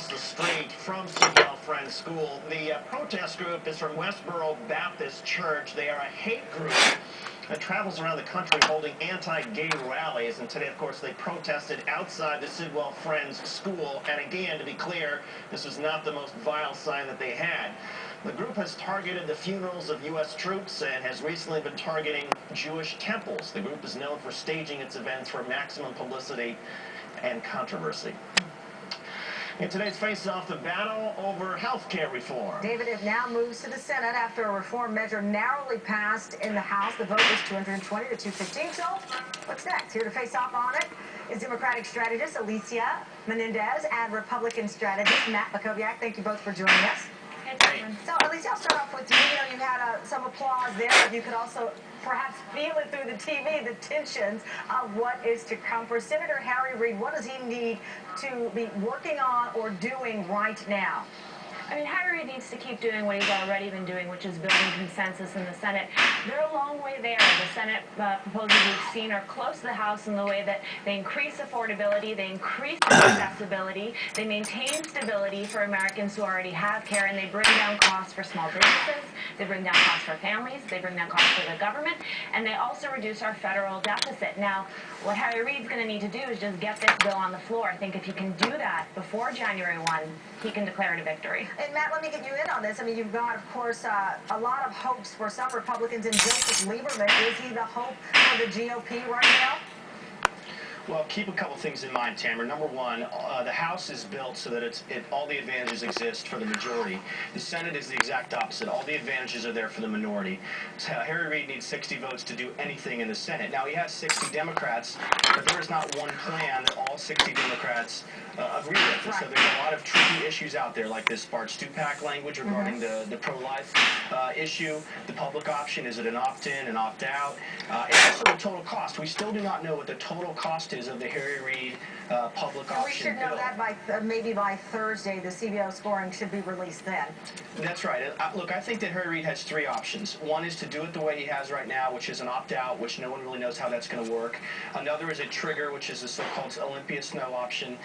across the street from Sidwell Friends School. The protest group is from Westboro Baptist Church. They are a hate group that travels around the country holding anti-gay rallies. And today, of course, they protested outside the Sidwell Friends School. And again, to be clear, this was not the most vile sign that they had. The group has targeted the funerals of U.S. troops and has recently been targeting Jewish temples. The group is known for staging its events for maximum publicity and controversy. In today's face-off, the battle over health care reform. David, it now moves to the Senate after a reform measure narrowly passed in the House. The vote was 220 to 215. So what's next? Here to face off on it is Democratic strategist Alicia Menendez and Republican strategist Matt Makoviak. Thank you both for joining us. So, Alicia, I'll start off with you. You know, you had some applause there, but you could also perhaps feel it through the TV, the tensions of what is to come. For Senator Harry Reid, what does he need to be working on or doing right now? I mean, Harry Reid needs to keep doing what he's already been doing, which is building consensus in the Senate. They're a long way there. The Senate proposals we've seen are close to the House in the way that they increase affordability, they increase accessibility, they maintain stability for Americans who already have care, and they bring down costs for small businesses, they bring down costs for families, they bring down costs for the government, and they also reduce our federal deficit. Now, what Harry Reid's going to need to do is just get this bill on the floor. I think if he can do that before January 1, he can declare it a victory. And Matt, let me get you in on this. I mean, you've got, of course, a lot of hopes for some Republicans in Joseph Lieberman. Is he the hope for the GOP right now? Well, keep a couple things in mind, Tamara. Number one, the House is built so that all the advantages exist for the majority. The Senate is the exact opposite. All the advantages are there for the minority. So Harry Reid needs 60 votes to do anything in the Senate. Now, he has 60 Democrats, but there is not one plan that all 60 Democrats agree with. And so there's a lot of tricky issues out there, like this Barts-Stupak language regarding the pro-life issue. The public option, is it an opt-in, an opt-out? And also the total cost. We still do not know what the total cost is of the Harry Reid public option bill. We should know that by maybe by Thursday. The CBO scoring should be released then. That's right. Look, I think that Harry Reid has three options. One is to do it the way he has right now, which is an opt-out, which no one really knows how that's going to work. Another is a trigger, which is the so-called Olympia Snow option.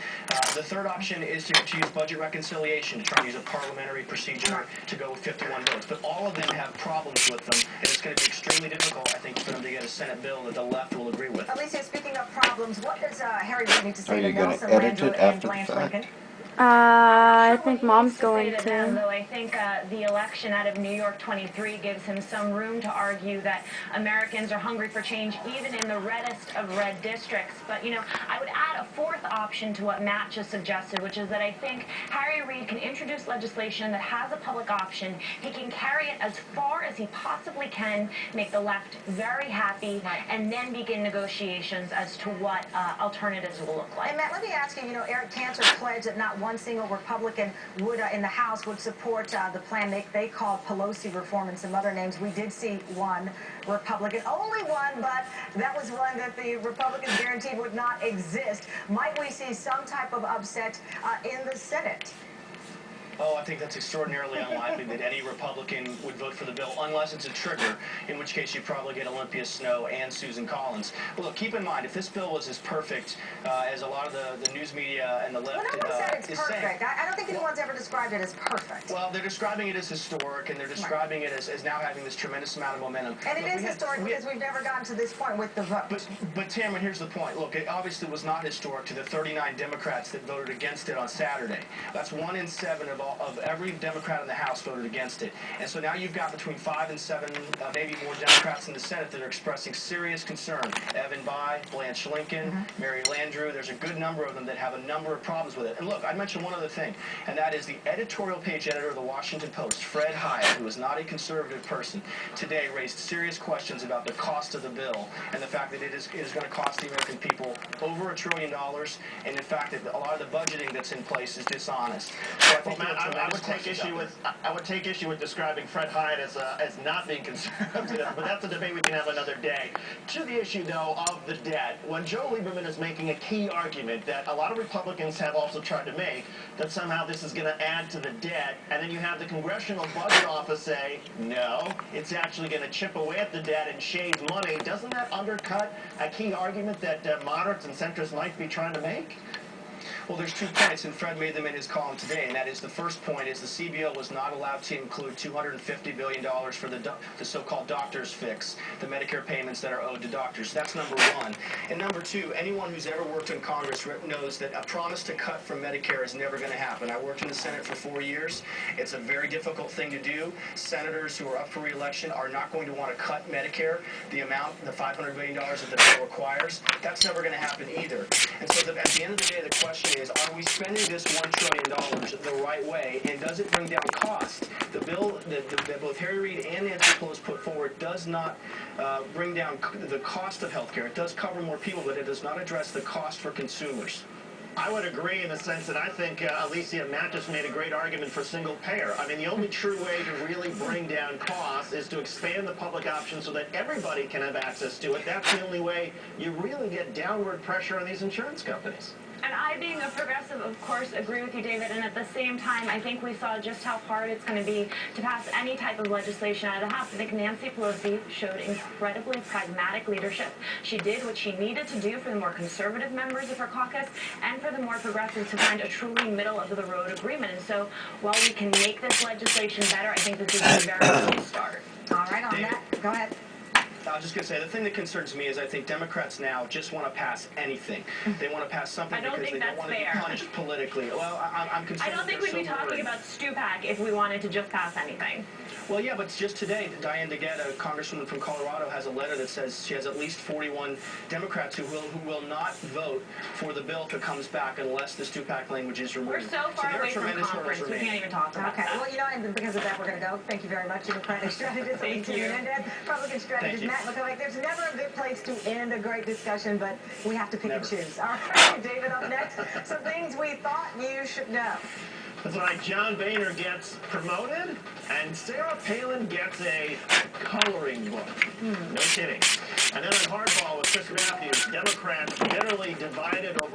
The third option is to use budget reconciliation, to try to use a parliamentary procedure to go with 51 votes. But all of them have problems with them, and it's going to be extremely difficult, I think, for them to get a Senate bill that the left will agree with. Alicia, speaking of problems, what does Harry Reid need to say to Nelson Landrum and Blanche Lincoln? I think Mom's going to. Though I think the election out of New York 23 gives him some room to argue that Americans are hungry for change, even in the reddest of red districts. But, you know, I would add a fourth option to what Matt just suggested, which is that I think Harry Reid can introduce legislation that has a public option. He can carry it as far as he possibly can, make the left very happy, and then begin negotiations as to what alternatives will look like. And Matt, let me ask you, you know, Eric Cantor pledged that not one single Republican would in the House would support the plan they called Pelosi reform and some other names. We did see one Republican, only one, but that was one that the Republicans guaranteed would not exist. Might we see some type of upset in the Senate? Oh, I think that's extraordinarily unlikely that any Republican would vote for the bill unless it's a trigger, in which case you probably get Olympia Snow and Susan Collins. Well, look, keep in mind, if this bill was as perfect as a lot of the news media and the left no one said it's perfect. saying. I don't think anyone's ever described it as perfect. Well, they're describing it as historic, and they're describing it as now having this tremendous amount of momentum. And it is historic because we've never gotten to this point with the vote. But Tamara, here's the point. Look, it obviously was not historic to the 39 Democrats that voted against it on Saturday. That's 1 in 7 of every Democrat in the House voted against it. And so now you've got between 5 and 7, maybe more Democrats in the Senate that are expressing serious concern. Evan Bayh, Blanche Lincoln, Mary Landrieu. There's a good number of them that have a number of problems with it. And look, I'd mention one other thing, and that is the editorial page editor of the Washington Post, Fred Hyatt, who is not a conservative person, today raised serious questions about the cost of the bill and the fact that it is going to cost the American people over $1 trillion, and in fact that a lot of the budgeting that's in place is dishonest. So I think I would take issue with describing Fred Hyatt as not being conservative, but that's a debate we can have another day. To the issue, though, of the debt, when Joe Lieberman is making a key argument that a lot of Republicans have also tried to make, that somehow this is going to add to the debt, and then you have the Congressional Budget Office say, no, it's actually going to chip away at the debt and shave money, doesn't that undercut a key argument that moderates and centrists might be trying to make? Well, there's 2 points, and Fred made them in his column today, and that is the first point is the CBO was not allowed to include $250 billion for the so-called doctor's fix, the Medicare payments that are owed to doctors. That's number one. And number two, anyone who's ever worked in Congress knows that a promise to cut from Medicare is never going to happen. I worked in the Senate for 4 years. It's a very difficult thing to do. Senators who are up for re-election are not going to want to cut Medicare, the amount, the $500 billion that the bill requires. That's never going to happen either. And so at the end of the day, the question is, are we spending this $1 trillion the right way, and does it bring down cost? The bill that both Harry Reid and Nancy Pelosi put forward does not bring down the cost of health care. It does cover more people, but it does not address the cost for consumers. I would agree in the sense that I think Alicia Matt just made a great argument for single payer. I mean, the only true way to really bring down costs is to expand the public option so that everybody can have access to it. That's the only way you really get downward pressure on these insurance companies. And I, being a progressive, of course, agree with you, David. And at the same time, I think we saw just how hard it's going to be to pass any type of legislation out of the House. I think Nancy Pelosi showed incredibly pragmatic leadership. She did what she needed to do for the more conservative members of her caucus and for the more progressives to find a truly middle-of-the-road agreement. And so while we can make this legislation better, I think this is a very early start. All right, on that, go ahead. I was just going to say, the thing that concerns me is I think Democrats now just want to pass anything. They want to pass something because they don't want to be punished politically. Well, I'm concerned. I don't think we'd be talking about Stupak if we wanted to just pass anything. Well, yeah, but just today, Diane DeGette, a congresswoman from Colorado, has a letter that says she has at least 41 Democrats who will not vote for the bill if it comes back unless the Stupak language is removed. We're so far away from conference, we can't even talk about that. Well, you know, and because of that, we're going to go. Thank you very much, Democratic strategist Alicia Menendez, Republican strategist Matt McCulloch. There's never a good place to end a great discussion, but we have to pick and choose. All right, David, up next, some things we thought you should know. That's right. John Boehner gets promoted, and Sarah Palin gets a coloring book. No kidding. And then on Hardball with Chris Matthews, Democrats bitterly divided over